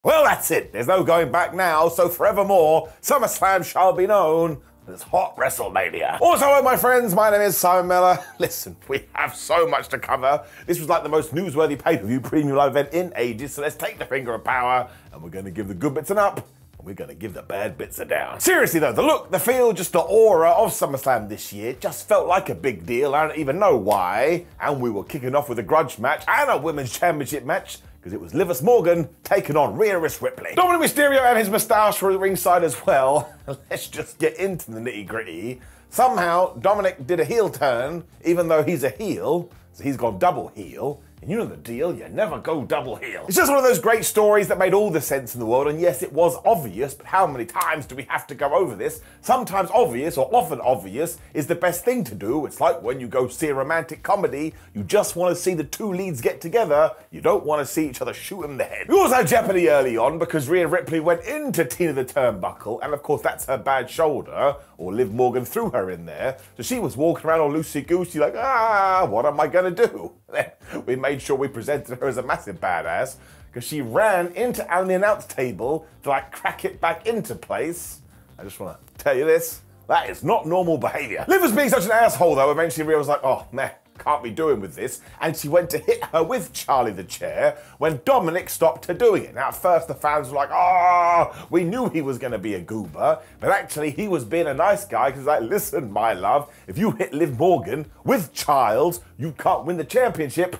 Well, that's it. There's no going back now, so forevermore, SummerSlam shall be known as Hot WrestleMania. Also, my friends, my name is Simon Miller. Listen, we have so much to cover. This was like the most newsworthy pay-per-view premium live event in ages, so let's take the finger of power, and we're going to give the good bits an up, and we're going to give the bad bits a down. Seriously though, the look, the feel, just the aura of SummerSlam this year just felt like a big deal. I don't even know why. And we were kicking off with a grudge match and a women's championship match, because it was Liv Morgan taking on Rhea Ripley. Dominic Mysterio and his moustache were ringside as well. Let's just get into the nitty-gritty. Somehow, Dominic did a heel turn, even though he's a heel, so he's gone double heel. And you know the deal, you never go double heel. It's just one of those great stories that made all the sense in the world, and yes, it was obvious, but how many times do we have to go over this? Sometimes obvious, or often obvious, is the best thing to do. It's like when you go see a romantic comedy, you just want to see the two leads get together, you don't want to see each other shoot in the head. We also had jeopardy early on, because Rhea Ripley went into Tina the Turnbuckle, and of course that's her bad shoulder, or Liv Morgan threw her in there, so she was walking around all loosey-goosey like, what am I gonna do? Then we made sure we presented her as a massive badass, because she ran into the announce table to like crack it back into place. I just want to tell you this, that is not normal behavior. Liv was being such an asshole though, eventually Rhea was like, oh man, can't be doing with this, and she went to hit her with Charlie the Chair when Dominic stopped her doing it. Now at first the fans were like, we knew he was going to be a goober, but actually he was being a nice guy, because like, listen my love, if you hit Liv Morgan with Childs, you can't win the championship,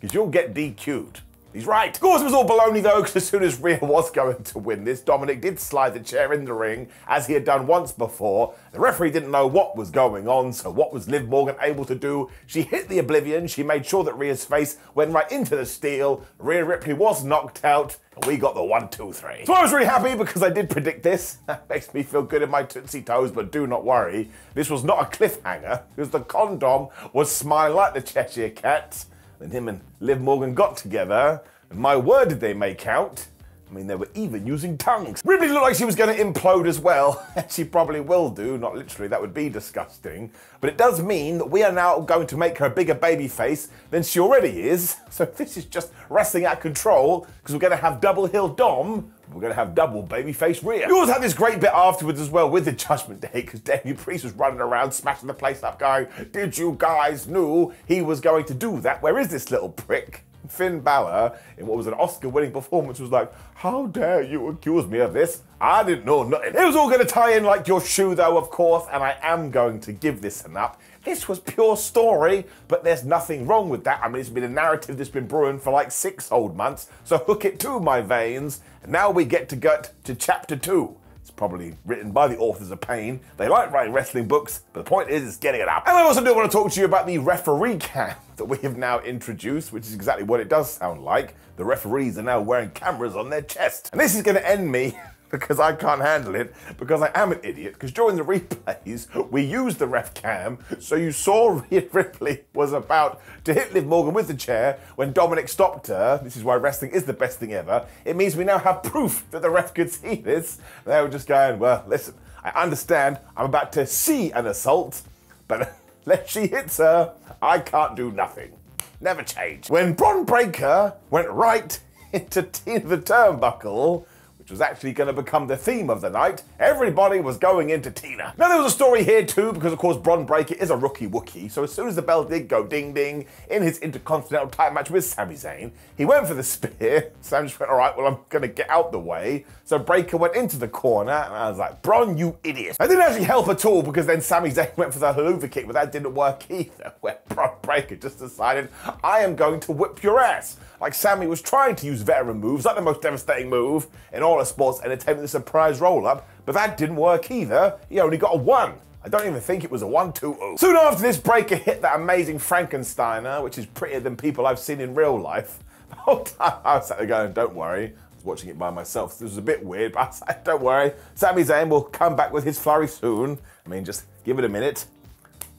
because you'll get DQ'd. He's right. Of course it was all baloney though, because as soon as Rhea was going to win this, Dominic did slide the chair in the ring, as he had done once before. The referee didn't know what was going on, so what was Liv Morgan able to do? She hit the Oblivion, she made sure that Rhea's face went right into the steel, Rhea Ripley was knocked out, and we got the 1, 2, 3. So I was really happy because I did predict this. That makes me feel good in my tootsie toes, but do not worry. This was not a cliffhanger, because the condom was smiling like the Cheshire Cat. Then him and Liv Morgan got together, and my word did they make out. I mean, they were even using tongues. Ripley looked like she was going to implode as well, and she probably will do, not literally, that would be disgusting. But it does mean that we are now going to make her a bigger baby face than she already is. So this is just wrestling out of control, because we're going to have double heel Dom, we're going to have double babyface Rhea. We also had this great bit afterwards as well with the Judgment Day, because Damian Priest was running around smashing the place up going, did you guys know he was going to do that? Where is this little prick? Finn Balor, in what was an Oscar-winning performance, was like, how dare you accuse me of this? I didn't know nothing. It was all going to tie in like your shoe though, of course, and I am going to give this an up. This was pure story, but there's nothing wrong with that. I mean, it's been a narrative that's been brewing for like 6 whole months, so hook it to my veins, and now we get to get to chapter 2. It's probably written by the authors of pain. They like writing wrestling books, but the point is, it's getting it up. And I also do want to talk to you about the referee cam that we have now introduced, which is exactly what it does sound like. The referees are now wearing cameras on their chest. And this is going to end me, because I can't handle it, because I am an idiot, because during the replays, we used the ref cam, so you saw Rhea Ripley was about to hit Liv Morgan with the chair when Dominic stopped her. This is why wrestling is the best thing ever. It means we now have proof that the ref could see this. They were just going, well, listen, I understand I'm about to see an assault, but unless she hits her, I can't do nothing. Never change. When Bron Breakker went right into Tina the Turnbuckle, which was actually going to become the theme of the night, everybody was going into Tina. Now there was a story here too, because of course Bron Breakker is a rookie Wookiee, so as soon as the bell did go ding ding in his Intercontinental title match with Sami Zayn, he went for the spear. Sam just went, all right, well I'm going to get out the way. So Breakker went into the corner, and I was like, Bron, you idiot. That didn't actually help at all, because then Sami Zayn went for the haluva kick, but that didn't work either, where Bron Breakker just decided, I am going to whip your ass. Like Sami was trying to use veteran moves, like the most devastating move in all of sports entertainment, the surprise roll-up, but that didn't work either. He only got a 1. I don't even think it was a 1-2-0. Soon after this, Breakker hit that amazing Frankensteiner, which is prettier than people I've seen in real life. The whole time I was sat there going, don't worry. I was watching it by myself, so this was a bit weird, but I was like, don't worry. Sami Zayn will come back with his flurry soon. I mean, just give it a minute.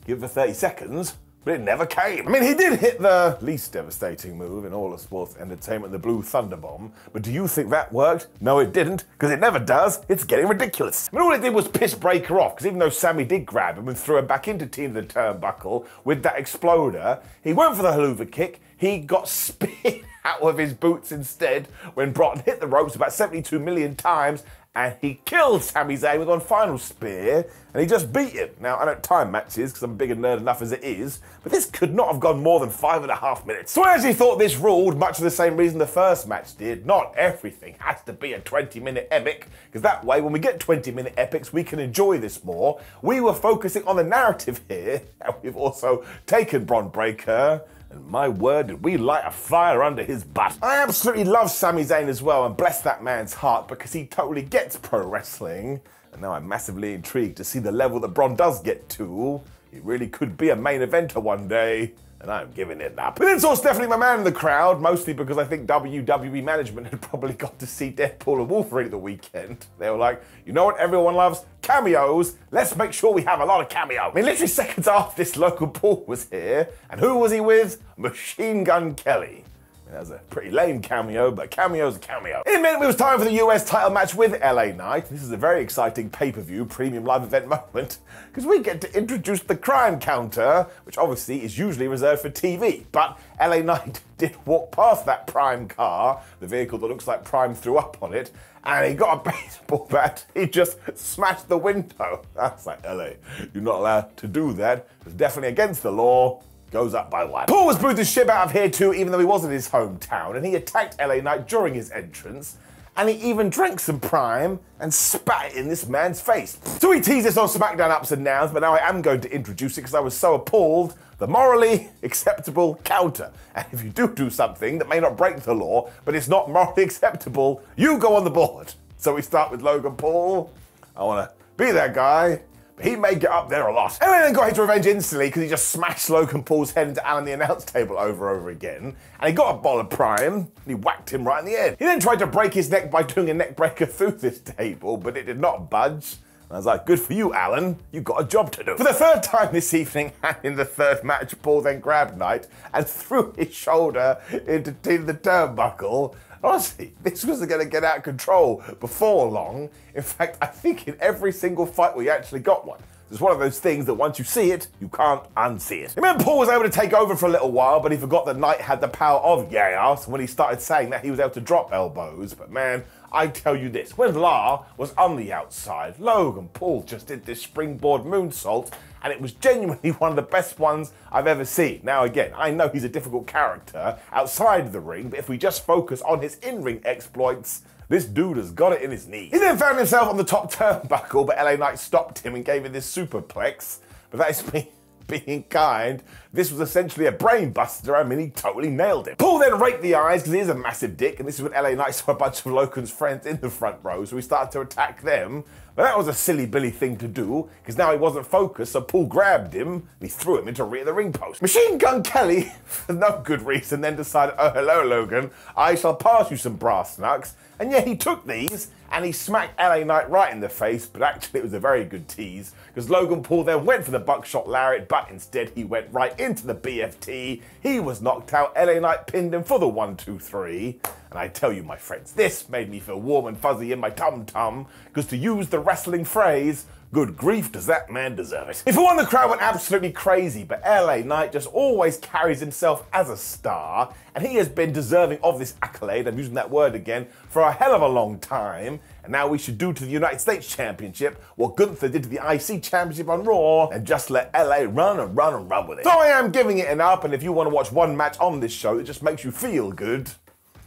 Give it 30 seconds. But it never came. I mean, he did hit the least devastating move in all of sports entertainment, the Blue Thunder Bomb. But do you think that worked? No, it didn't, because it never does. It's getting ridiculous. I mean, all it did was piss Breakker off, because even though Sami did grab him and threw him back into Tina the Turnbuckle with that exploder, he went for the haluva kick, he got spit out of his boots instead when Broughton hit the ropes about 72 million times and he killed Sami Zayn with one final spear, and he just beat him. Now, I don't time matches because I'm a bigger nerd enough as it is, but this could not have gone more than 5.5 minutes. So I actually thought this ruled much of the same reason the first match did. Not everything has to be a 20-minute epic, because that way, when we get 20-minute epics, we can enjoy this more. We were focusing on the narrative here, and we've also taken Bron Breakker, and my word, did we light a fire under his butt. I absolutely love Sami Zayn as well, and bless that man's heart, because he totally gets pro wrestling. And now I'm massively intrigued to see the level that Bron does get to. He really could be a main eventer one day, and I'm giving it up. But then Sauce definitely my man in the crowd, mostly because I think WWE management had probably got to see Deadpool and Wolverine at the weekend. They were like, you know what everyone loves? Cameos. Let's make sure we have a lot of cameos. I mean, literally seconds after this, Logan Paul was here, and who was he with? Machine Gun Kelly. That was a pretty lame cameo, but cameo's a cameo. It meant it was time for the US title match with LA Knight. This is a very exciting pay-per-view premium live event moment, because we get to introduce the crime counter, which obviously is usually reserved for TV. But LA Knight did walk past that Prime car, the vehicle that looks like Prime threw up on it, and he got a baseball bat. He just smashed the window. That's like, LA, you're not allowed to do that. It's definitely against the law. Goes up by 1. Paul was booed the shit out of here too, even though he was in his hometown, and he attacked LA Knight during his entrance, and he even drank some Prime and spat it in this man's face. So we teased this on SmackDown Ups and Downs, but now I am going to introduce it because I was so appalled. The morally acceptable counter. And if you do something that may not break the law, but it's not morally acceptable, you go on the board. So we start with Logan Paul. I want to be that guy. He may get up there a lot. And then got his revenge instantly because he just smashed Logan Paul's head into Alan the announce table over and over again. And he got a ball of Prime, and he whacked him right in the head. He then tried to break his neck by doing a neck breaker through this table, but it did not budge. And I was like, good for you, Alan. You've got a job to do. For the third time this evening, and in the third match, Paul then grabbed Knight and threw his shoulder into the turnbuckle. Honestly, this was going to get out of control before long. In fact, I think in every single fight we actually got one. It's one of those things that once you see it, you can't unsee it. Remember, Paul was able to take over for a little while, but he forgot that Knight had the power of yeah-ass when he started saying that he was able to drop elbows. But man, I tell you this, when La was on the outside, Logan Paul just did this springboard moonsault, and it was genuinely one of the best ones I've ever seen. Now again, I know he's a difficult character outside of the ring, but if we just focus on his in-ring exploits, this dude has got it in his knees. He then found himself on the top turnbuckle, but LA Knight stopped him and gave him this superplex. But that is me being kind. This was essentially a brain buster. I mean, he totally nailed it. Paul then raked the eyes because he is a massive dick, and this is when LA Knight saw a bunch of Logan's friends in the front row, so he started to attack them. But that was a silly Billy thing to do, because now he wasn't focused, so Paul grabbed him, and he threw him into the ring post. Machine Gun Kelly, for no good reason, then decided, oh, hello, Logan, I shall pass you some brass knucks. And yeah, he took these, and he smacked LA Knight right in the face, but actually it was a very good tease, because Logan Paul then went for the buckshot lariat, but instead he went right into the BFT. He was knocked out, LA Knight pinned him for the 1, 2, 3. And I tell you, my friends, this made me feel warm and fuzzy in my tum-tum, because to use the wrestling phrase, good grief, does that man deserve it. If for one, the crowd went absolutely crazy, but LA Knight just always carries himself as a star, and he has been deserving of this accolade, I'm using that word again, for a hell of a long time. And now we should do to the United States Championship what Gunther did to the IC Championship on Raw, and just let LA run and run and run with it. So I am giving it an up, and if you want to watch one match on this show that just makes you feel good,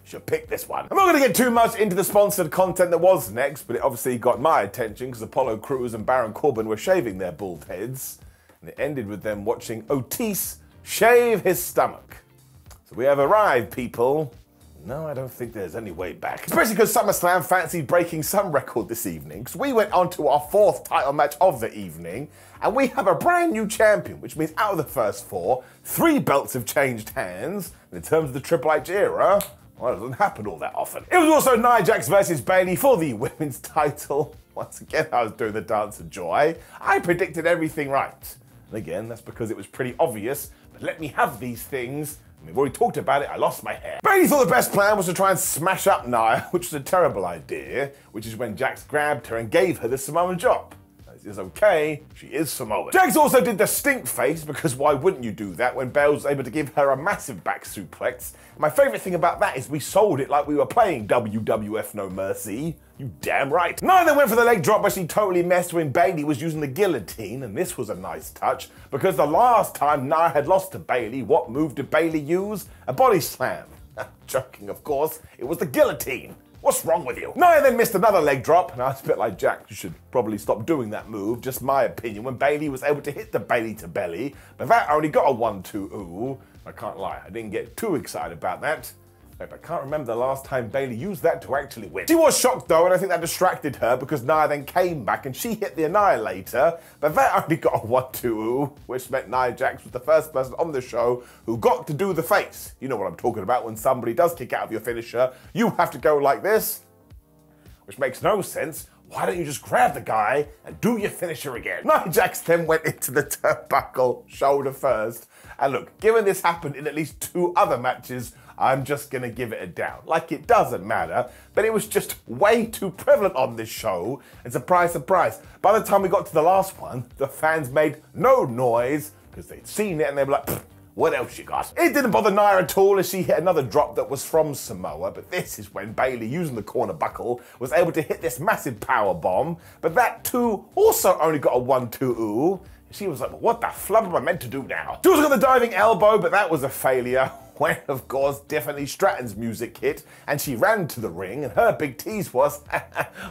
should pick this one. I'm not going to get too much into the sponsored content that was next, but it obviously got my attention because Apollo Crews and Baron Corbin were shaving their bald heads, and it ended with them watching Otis shave his stomach. So we have arrived, people. No, I don't think there's any way back. Especially because SummerSlam fancied breaking some record this evening, because we went on to our 4th title match of the evening, and we have a brand new champion, which means out of the first 4, 3 belts have changed hands. And in terms of the Triple H era, well, it doesn't happen all that often. It was also Nia Jax versus Bayley for the women's title. Once again, I was doing the dance of joy. I predicted everything right. And again, that's because it was pretty obvious, but let me have these things. We've already talked about it, I lost my hair. Bayley thought the best plan was to try and smash up Nia, which was a terrible idea, which is when Jax grabbed her and gave her the Samoan drop. It's okay, she is Samoan. Jax also did the stink face, because why wouldn't you do that when Bells was able to give her a massive back suplex? My favourite thing about that is we sold it like we were playing WWF No Mercy. You damn right. Nia then went for the leg drop, but she totally messed when Bayley was using the guillotine, and this was a nice touch, because the last time Nia had lost to Bayley, what move did Bayley use? A body slam. Joking, of course, it was the guillotine. What's wrong with you? Nia then missed another leg drop. Now, it's a bit like Jack. You should probably stop doing that move. Just my opinion. When Bayley was able to hit the Bayley to belly, but that only got a 1-2 ooh. I can't lie. I didn't get too excited about that. In fact, I can't remember the last time Bayley used that to actually win. She was shocked though, and I think that distracted her because Nia then came back and she hit the Annihilator, but that only got a 1-2 ooh, which meant Nia Jax was the first person on the show who got to do the face. You know what I'm talking about. When somebody does kick out of your finisher, you have to go like this, which makes no sense. Why don't you just grab the guy and do your finisher again? Nia Jax then went into the turnbuckle, shoulder first. And look, given this happened in at least 2 other matches, I'm just gonna give it a down. Like, it doesn't matter, but it was just way too prevalent on this show. And surprise, surprise, by the time we got to the last one, the fans made no noise because they'd seen it and they were like, what else you got? It didn't bother Nia at all as she hit another drop that was from Samoa, but this is when Bayley, using the corner buckle, was able to hit this massive power bomb, but that too also only got a 1-2 ooh. She was like, what the flub am I meant to do now? She also got the diving elbow, but that was a failure. When, of course, Tiffany Stratton's music hit, and she ran to the ring, and her big tease was,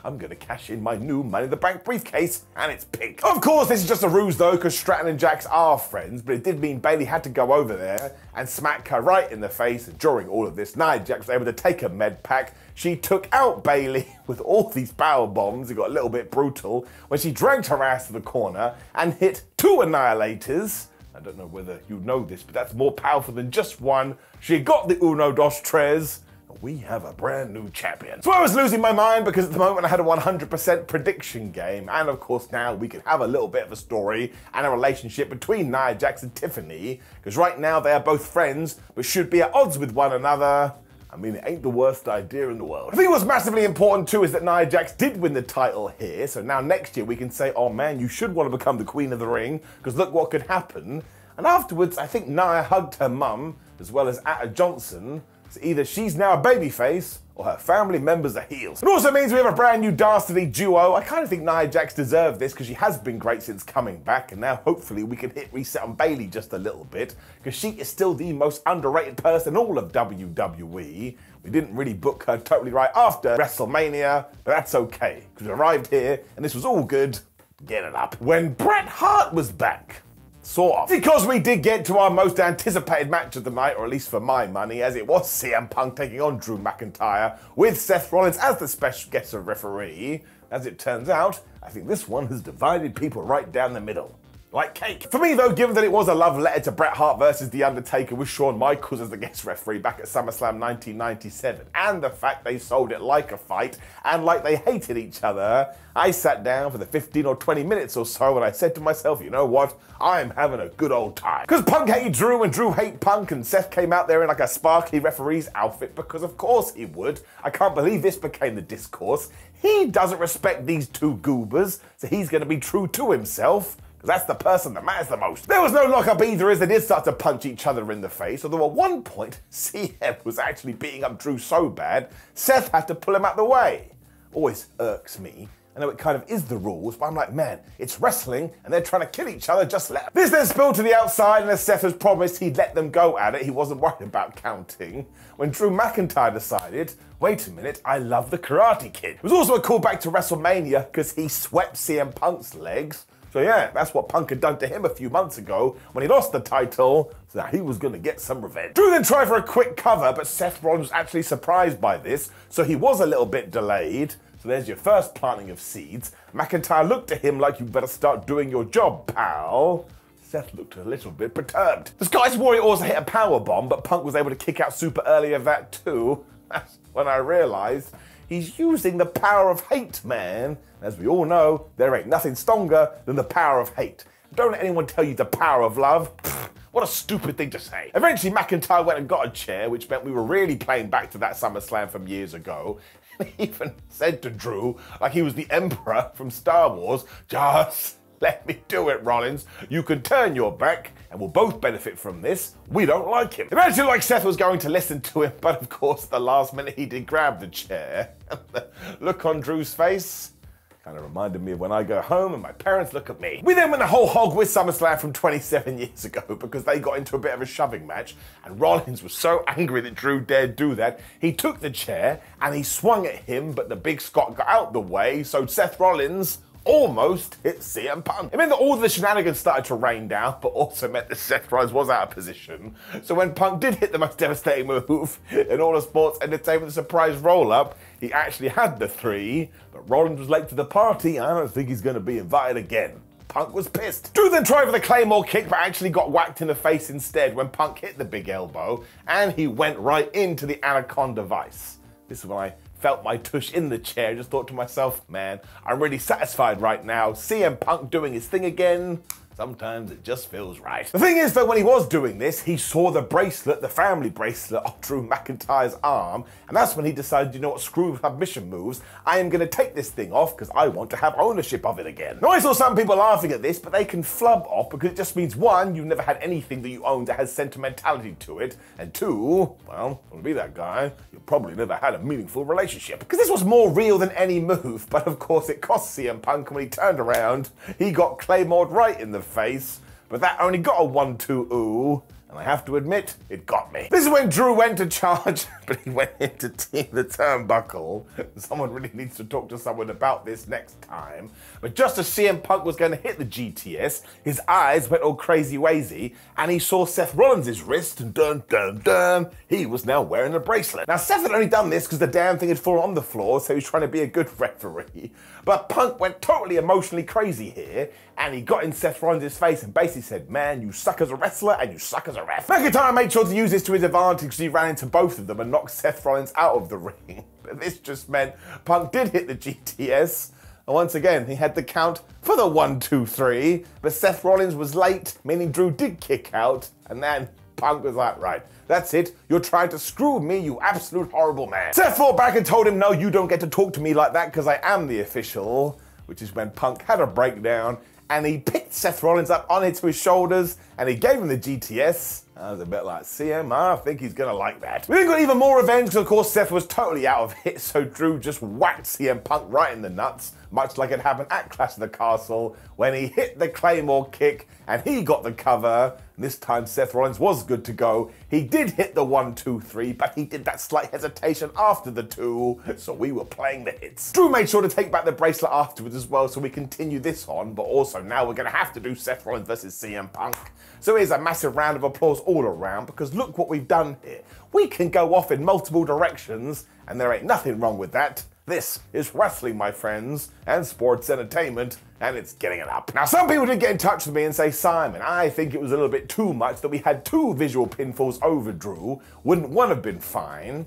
I'm gonna cash in my new Money in the Bank briefcase, and it's pink. Of course, this is just a ruse though, because Stratton and Jax are friends, but it did mean Bayley had to go over there and smack her right in the face, and during all of this, Nia Jax was able to take a med pack. She took out Bayley with all these power bombs. It got a little bit brutal when she dragged her ass to the corner and hit 2 Annihilators. I don't know whether you know this, but that's more powerful than just one. She got the Uno Dos Tres, and we have a brand new champion. So I was losing my mind because at the moment I had a 100% prediction game, and of course now we can have a little bit of a story and a relationship between Nia Jax and Tiffany, because right now they are both friends, but should be at odds with one another. I mean, it ain't the worst idea in the world. I think what's massively important too is that Nia Jax did win the title here, so now next year we can say, oh man, you should want to become the Queen of the Ring, because look what could happen. And afterwards, I think Nia hugged her mum, as well as Atta Johnson, so either she's now a babyface, or her family members are heels. It also means we have a brand new dastardly duo. I kind of think Nia Jax deserved this because she has been great since coming back, and now hopefully we can hit reset on Bayley just a little bit, because she is still the most underrated person in all of WWE. We didn't really book her totally right after WrestleMania, but that's okay, because we arrived here and this was all good. Get it up. When Bret Hart was back. Sort of. Because we did get to our most anticipated match of the night, or at least for my money, as it was CM Punk taking on Drew McIntyre with Seth Rollins as the special guest referee. As it turns out, I think this one has divided people right down the middle. Like cake. For me though, given that it was a love letter to Bret Hart versus The Undertaker with Shawn Michaels as the guest referee back at SummerSlam 1997, and the fact they sold it like a fight and like they hated each other, I sat down for the 15 or 20 minutes or so and I said to myself, you know what, I'm having a good old time. Because Punk hated Drew and Drew hated Punk, and Seth came out there in like a sparkly referee's outfit because of course he would. I can't believe this became the discourse. He doesn't respect these two goobers, so he's going to be true to himself. That's the person that matters the most. There was no lock-up either, as they did start to punch each other in the face, although at one point, CM was actually beating up Drew so bad, Seth had to pull him out the way. Always irks me. I know it kind of is the rules, but I'm like, man, it's wrestling and they're trying to kill each other, just let them. This then spilled to the outside, and as Seth has promised he'd let them go at it, he wasn't worried about counting. When Drew McIntyre decided, wait a minute, I love the Karate Kid. It was also a callback to WrestleMania because he swept CM Punk's legs. So yeah, that's what Punk had done to him a few months ago when he lost the title, so that he was going to get some revenge. Drew then tried for a quick cover, but Seth Rollins was actually surprised by this, so he was a little bit delayed. So there's your first planting of seeds. McIntyre looked at him like, you better start doing your job, pal. Seth looked a little bit perturbed. The Scottish Warrior also hit a power bomb, but Punk was able to kick out super early of that too. That's when I realized he's using the power of hate, man. As we all know, there ain't nothing stronger than the power of hate. Don't let anyone tell you the power of love. Pfft, what a stupid thing to say. Eventually, McIntyre went and got a chair, which meant we were really playing back to that SummerSlam from years ago. He even said to Drew, like he was the Emperor from Star Wars, just let me do it, Rollins. You can turn your back and we'll both benefit from this. We don't like him. Imagine like Seth was going to listen to him, but of course, at the last minute, he did grab the chair. And the look on Drew's face kind of reminded me of when I go home and my parents look at me. We then went the whole hog with SummerSlam from 27 years ago because they got into a bit of a shoving match and Rollins was so angry that Drew dared do that. He took the chair and he swung at him, but the big Scot got out the way, so Seth Rollins almost hit CM Punk. It meant that all the shenanigans started to rain down, but also meant that Seth Rollins was out of position. So when Punk did hit the most devastating move in all of sports entertainment, the surprise roll-up, he actually had the 3, but Rollins was late to the party. I don't think he's going to be invited again. Punk was pissed. Drew then tried for the Claymore kick, but actually got whacked in the face instead when Punk hit the big elbow, and he went right into the Anaconda Vice. This is when I felt my tush in the chair, just thought to myself, man, I'm really satisfied right now. CM Punk doing his thing again. Sometimes it just feels right. The thing is, though, when he was doing this, he saw the bracelet, the family bracelet, on Drew McIntyre's arm, and that's when he decided, you know what, screw submission moves, I am going to take this thing off because I want to have ownership of it again. Now, I saw some people laughing at this, but they can flub off because it just means, 1, you've never had anything that you own that has sentimentality to it, and 2, well, to be that guy, you've probably never had a meaningful relationship. Because this was more real than any move, but of course it cost CM Punk, and when he turned around, he got Claymored right in the face, but that only got a 1-2 ooh, and I have to admit, it got me. This is when Drew went to charge, but he went into the turnbuckle. Someone really needs to talk to someone about this next time. But just as CM Punk was going to hit the GTS, his eyes went all crazy wazy, and he saw Seth Rollins' wrist, and dun dun dun, he was now wearing a bracelet. Now Seth had only done this because the damn thing had fallen on the floor, so he was trying to be a good referee. But Punk went totally emotionally crazy here, and he got in Seth Rollins' face and basically said, man, you suck as a wrestler and you suck as a ref. McIntyre made sure to use this to his advantage because he ran into both of them and knocked Seth Rollins out of the ring. But this just meant Punk did hit the GTS, and once again, he had the count for the 1-2-3, but Seth Rollins was late, meaning Drew did kick out, and then Punk was like, right, that's it. You're trying to screw me, you absolute horrible man. Seth fought back and told him, no, you don't get to talk to me like that because I am the official, which is when Punk had a breakdown and he picked Seth Rollins up onto his shoulders and he gave him the GTS. I was a bit like, CM, I think he's gonna like that. We then got even more revenge because of course Seth was totally out of it, so Drew just whacked CM Punk right in the nuts, much like it happened at Clash of the Castle when he hit the Claymore kick and he got the cover. And this time Seth Rollins was good to go. He did hit the 1-2-3, but he did that slight hesitation after the 2, so we were playing the hits. Drew made sure to take back the bracelet afterwards as well, so we continue this on, but also now we're gonna have to do Seth Rollins versus CM Punk. So here's a massive round of applause all around, because look what we've done here. We can go off in multiple directions, and there ain't nothing wrong with that. This is wrestling, my friends, and sports entertainment, and it's getting it up. Now, some people did get in touch with me and say, Simon, I think it was a little bit too much that we had 2 visual pinfalls over Drew. Wouldn't one have been fine?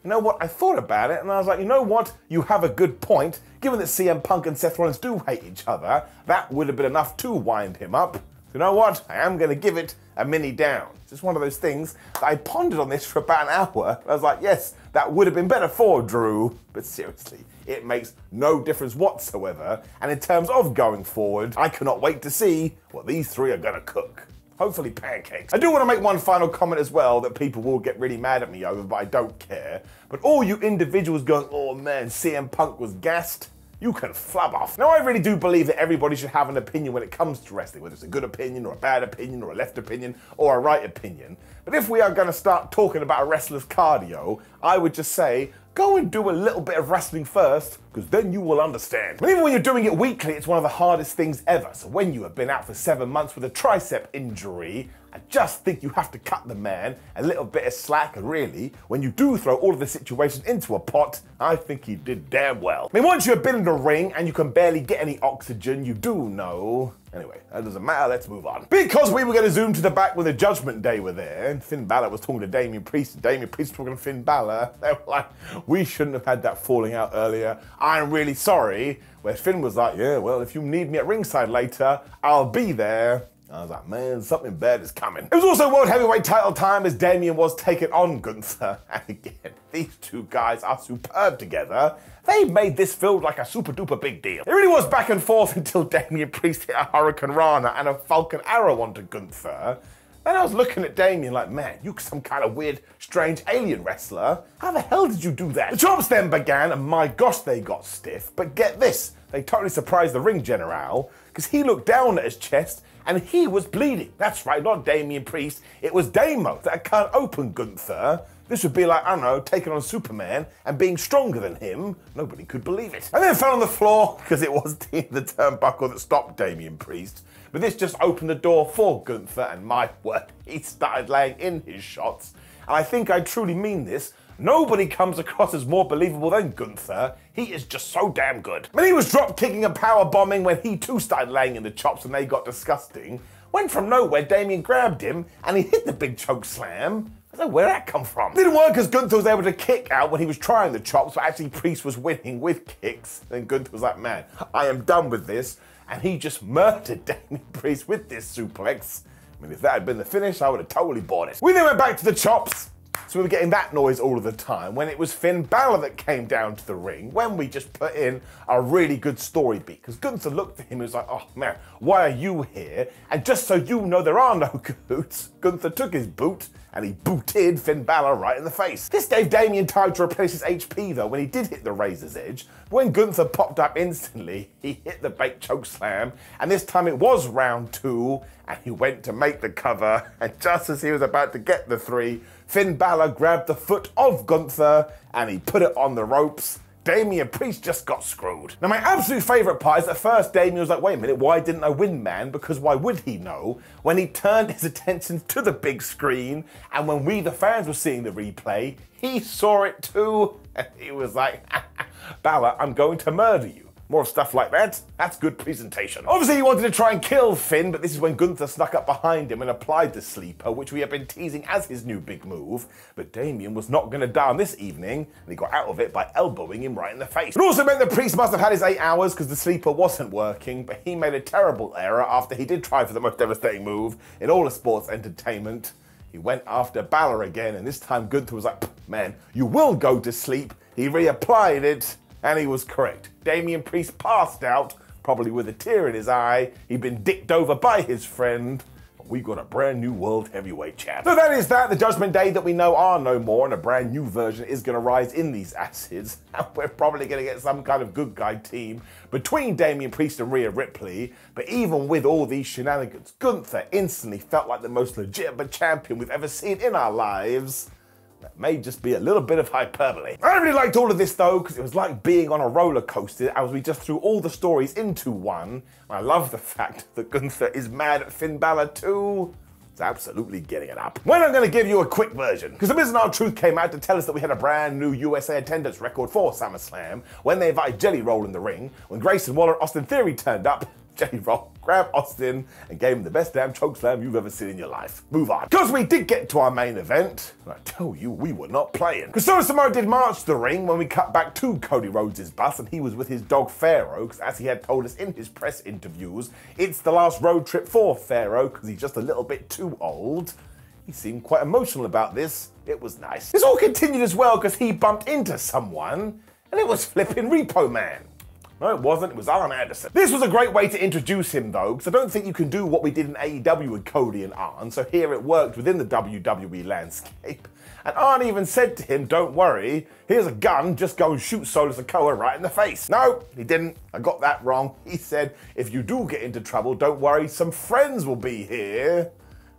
You know what? I thought about it, and I was like, you know what? You have a good point. Given that CM Punk and Seth Rollins do hate each other, that would have been enough to wind him up. You know what? I am going to give it a mini down. It's just one of those things that I pondered on this for about an hour. I was like, yes, that would have been better for Drew. But seriously, it makes no difference whatsoever. And in terms of going forward, I cannot wait to see what these 3 are going to cook. Hopefully pancakes. I do want to make one final comment as well that people will get really mad at me over, but I don't care. But all you individuals going, oh man, CM Punk was gassed, you can flub off. Now, I really do believe that everybody should have an opinion when it comes to wrestling, whether it's a good opinion or a bad opinion or a left opinion or a right opinion. But if we are going to start talking about a wrestler's cardio, I would just say, go and do a little bit of wrestling first, because then you will understand. But even when you're doing it weekly, it's one of the hardest things ever. So when you have been out for 7 months with a tricep injury, I just think you have to cut the man a little bit of slack, and really, when you do throw all of the situations into a pot, I think he did damn well. I mean, once you have been in the ring and you can barely get any oxygen, you do know. Anyway, that doesn't matter, let's move on. Because we were going to zoom to the back when the Judgment Day were there, and Finn Balor was talking to Damian Priest, and Damian Priest was talking to Finn Balor. They were like, we shouldn't have had that falling out earlier. I'm really sorry. Where Finn was like, yeah, well, if you need me at ringside later, I'll be there. I was like, man, something bad is coming. It was also World Heavyweight title time as Damien was taking on Gunther. And again, these two guys are superb together. They made this feel like a super duper big deal. It really was back and forth until Damien Priest hit a Hurricane Rana and a Falcon Arrow onto Gunther. And I was looking at Damien like, man, you some kind of weird, strange alien wrestler. How the hell did you do that? The chops then began, and my gosh, they got stiff. But get this, they totally surprised the ring general, because he looked down at his chest and he was bleeding. That's right, not Damien Priest, it was Damo that can't open Gunther. This would be like, I don't know, taking on Superman and being stronger than him. Nobody could believe it. And then fell on the floor because it was the turnbuckle that stopped Damien Priest. But this just opened the door for Gunther, and my word, he started laying in his shots. And I think I truly mean this. Nobody comes across as more believable than Gunther. He is just so damn good. When he was drop kicking and power bombing, when he too started laying in the chops and they got disgusting, when from nowhere Damien grabbed him and he hit the big choke slam. I don't know where that come from. It didn't work because Gunther was able to kick out when he was trying the chops, but actually Priest was winning with kicks. Then Gunther was like, man, I am done with this. And he just murdered Damien Priest with this suplex. I mean, if that had been the finish, I would have totally bought it. We then went back to the chops. So we were getting that noise all of the time when it was Finn Balor that came down to the ring, when we just put in a really good story beat. Because Gunther looked at him and was like, oh man, why are you here? And just so you know there are no cahoots, Gunther took his boot and he booted Finn Balor right in the face. This gave Damien time to replace his HP though when he did hit the razor's edge. When Gunther popped up instantly, he hit the bait choke slam, and this time it was round 2, and he went to make the cover, and just as he was about to get the 3, Finn Balor grabbed the foot of Gunther and he put it on the ropes. Damien Priest just got screwed. Now my absolute favourite part is at first Damien was like, wait a minute, why didn't I win, man? Because why would he know? When he turned his attention to the big screen, and when we the fans were seeing the replay, he saw it too, and he was like, Balor, I'm going to murder you. More stuff like that. That's good presentation. Obviously, he wanted to try and kill Finn, but this is when Gunther snuck up behind him and applied the sleeper, which we have been teasing as his new big move. But Damien was not going to die on this evening, and he got out of it by elbowing him right in the face. It also meant the Priest must have had his 8 hours because the sleeper wasn't working, but he made a terrible error after he did try for the most devastating move in all of sports entertainment. He went after Balor again, and this time Gunther was like, man, you will go to sleep. He reapplied it, and he was correct. Damien Priest passed out, probably with a tear in his eye. He'd been dicked over by his friend. We got a brand new World Heavyweight champ. So that is that, the Judgment Day that we know are no more, and a brand new version is going to rise in these acids. And we're probably going to get some kind of good guy team between Damien Priest and Rhea Ripley. But even with all these shenanigans, Gunther instantly felt like the most legitimate champion we've ever seen in our lives. That may just be a little bit of hyperbole. I really liked all of this though, because it was like being on a roller coaster as we just threw all the stories into one. And I love the fact that Gunther is mad at Finn Balor too. It's absolutely getting it up. Well, I'm going to give you a quick version, because the Miz and R-Truth came out to tell us that we had a brand new USA attendance record for SummerSlam when they invited Jelly Roll in the ring. When Grayson Waller and Austin Theory turned up, Jelly Roll grabbed Austin and gave him the best damn chokeslam you've ever seen in your life. Move on. Because we did get to our main event, and I tell you, we were not playing. Because Solo Sikoa did march to the ring when we cut back to Cody Rhodes' bus, and he was with his dog Pharaoh, because as he had told us in his press interviews, it's the last road trip for Pharaoh because he's just a little bit too old. He seemed quite emotional about this. It was nice. This all continued as well because he bumped into someone, and it was flipping Repo Man. No, it wasn't. It was Arn Anderson. This was a great way to introduce him, though, because I don't think you can do what we did in AEW with Cody and Arn, so here it worked within the WWE landscape. And Arn even said to him, don't worry, here's a gun, just go and shoot Solo Sikoa right in the face. No, he didn't. I got that wrong. He said, if you do get into trouble, don't worry, some friends will be here.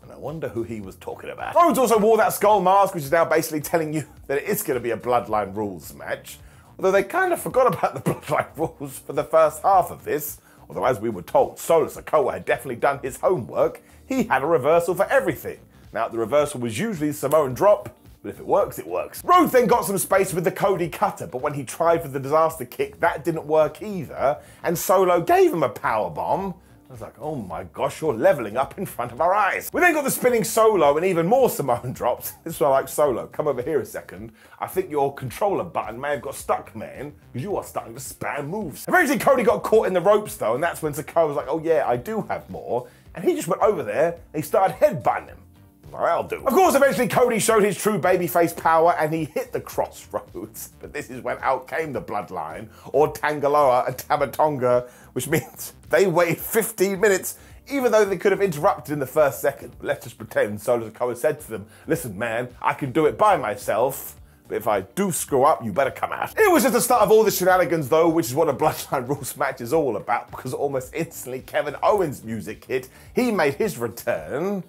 And I wonder who he was talking about. Rhodes also wore that skull mask, which is now basically telling you that it is going to be a Bloodline Rules match. Although they kind of forgot about the Bloodline Rules for the first half of this. Although as we were told, Solo Sikoa had definitely done his homework. He had a reversal for everything. Now, the reversal was usually Samoan drop, but if it works, it works. Rhodes then got some space with the Cody Cutter, but when he tried for the disaster kick, that didn't work either, and Solo gave him a powerbomb. I was like, oh my gosh, you're leveling up in front of our eyes. We then got the spinning Solo and even more Samoan drops. This is why I like Solo. Come over here a second. I think your controller button may have got stuck, man, because you are starting to spam moves. Eventually, Cody got caught in the ropes, though, and that's when Sikoa was like, oh yeah, I do have more. and he just went over there and he started headbutting him. I'll do. Of course, eventually Cody showed his true babyface power and he hit the crossroads. But this is when out came the Bloodline, or Tangaloa and Tama Tonga, which means they waited 15 minutes, even though they could have interrupted in the first second. But let's just pretend Solo Sikoa said to them, listen man, I can do it by myself, but if I do screw up, you better come out. It was just the start of all the shenanigans though, which is what a Bloodline Rules match is all about, because almost instantly Kevin Owens' music hit. He made his return.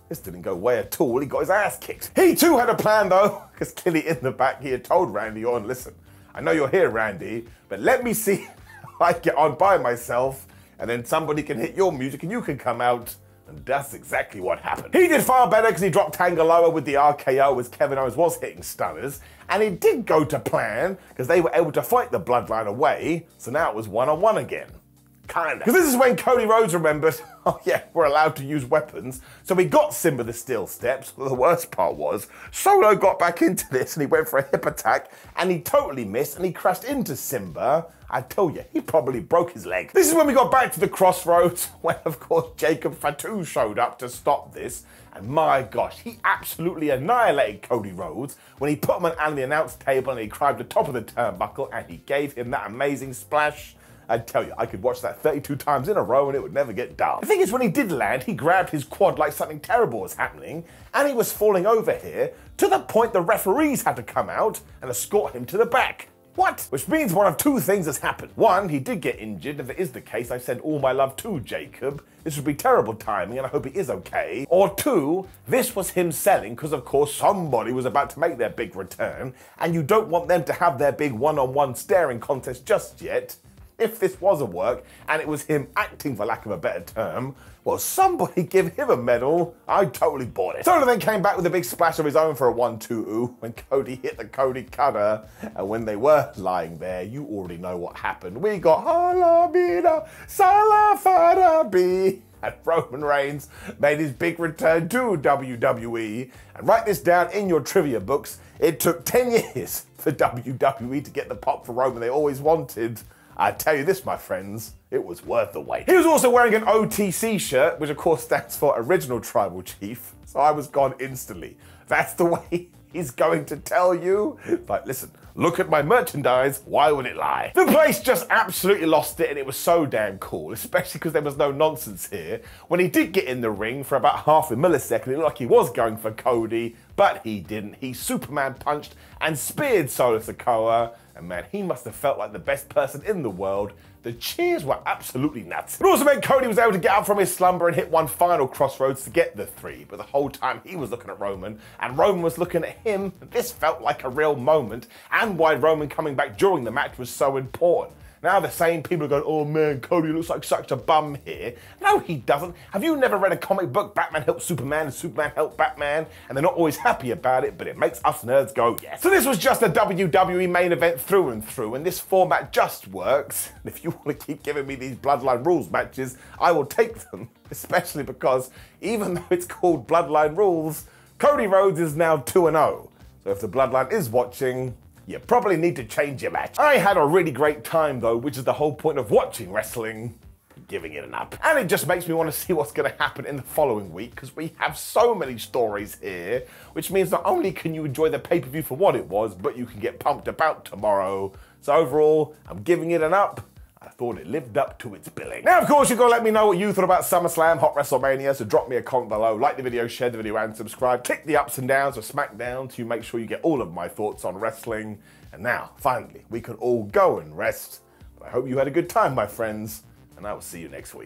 This didn't go away at all, he got his ass kicked. He too had a plan though, because clearly in the back he had told Randy Orton, listen, I know you're here Randy, but let me see how I get on by myself, and then somebody can hit your music and you can come out. And that's exactly what happened. He did far better because he dropped Tangaloa with the RKO as Kevin Owens was hitting stunners, and it did go to plan because they were able to fight the Bloodline away, so now it was one-on-one again. Kinda. Because this is when Cody Rhodes remembered, oh yeah, we're allowed to use weapons. So he got Simba the Steel Steps. Well, the worst part was, Solo got back into this and he went for a hip attack and he totally missed and he crashed into Simba. I tell you, he probably broke his leg. This is when we got back to the crossroads, when of course Jacob Fatu showed up to stop this. And my gosh, he absolutely annihilated Cody Rhodes when he put him on the announce table and he climbed the top of the turnbuckle and he gave him that amazing splash. I tell you, I could watch that 32 times in a row and it would never get dull. The thing is, when he did land, he grabbed his quad like something terrible was happening, and he was falling over here to the point the referees had to come out and escort him to the back. What? Which means one of two things has happened. One, he did get injured. If it is the case, I send all my love to Jacob. This would be terrible timing and I hope he is okay. Or two, this was him selling because of course somebody was about to make their big return and you don't want them to have their big one-on-one staring contest just yet. If this was a work, and it was him acting for lack of a better term, well, somebody give him a medal. I totally bought it. Solo then came back with a big splash of his own for a 1-2 when Cody hit the Cody Cutter, and when they were lying there, you already know what happened. We got Halamina Salafarabi. And Roman Reigns made his big return to WWE. And write this down in your trivia books. It took 10 years for WWE to get the pop for Roman they always wanted. I tell you this, my friends, it was worth the wait. He was also wearing an OTC shirt, which of course stands for Original Tribal Chief, so I was gone instantly. That's the way he's going to tell you. Like, listen, look at my merchandise, why would it lie? The place just absolutely lost it and it was so damn cool, especially because there was no nonsense here. When he did get in the ring for about half a millisecond, it looked like he was going for Cody, but he didn't. He Superman punched and speared Solo Sikoa. And man, he must have felt like the best person in the world. The cheers were absolutely nuts. It also meant Cody was able to get up from his slumber and hit one final crossroads to get the 3. But the whole time he was looking at Roman and Roman was looking at him. This felt like a real moment and why Roman coming back during the match was so important. Now the same people are going, oh man, Cody looks like such a bum here. No, he doesn't. Have you never read a comic book, Batman helped Superman and Superman helped Batman? And they're not always happy about it, but it makes us nerds go, yes. So this was just a WWE main event through and through, and this format just works. And if you want to keep giving me these Bloodline Rules matches, I will take them, especially because even though it's called Bloodline Rules, Cody Rhodes is now 2-0. So if the Bloodline is watching, you probably need to change your match. I had a really great time though, which is the whole point of watching wrestling, giving it an up. And it just makes me want to see what's going to happen in the following week because we have so many stories here, which means not only can you enjoy the pay-per-view for what it was, but you can get pumped about tomorrow. So overall, I'm giving it an up. I thought it lived up to its billing. Now, of course, you've got to let me know what you thought about SummerSlam, Hot WrestleMania, so drop me a comment below, like the video, share the video, and subscribe. Click the ups and downs of SmackDown to make sure you get all of my thoughts on wrestling. And now, finally, we can all go and rest. But I hope you had a good time, my friends, and I will see you next week.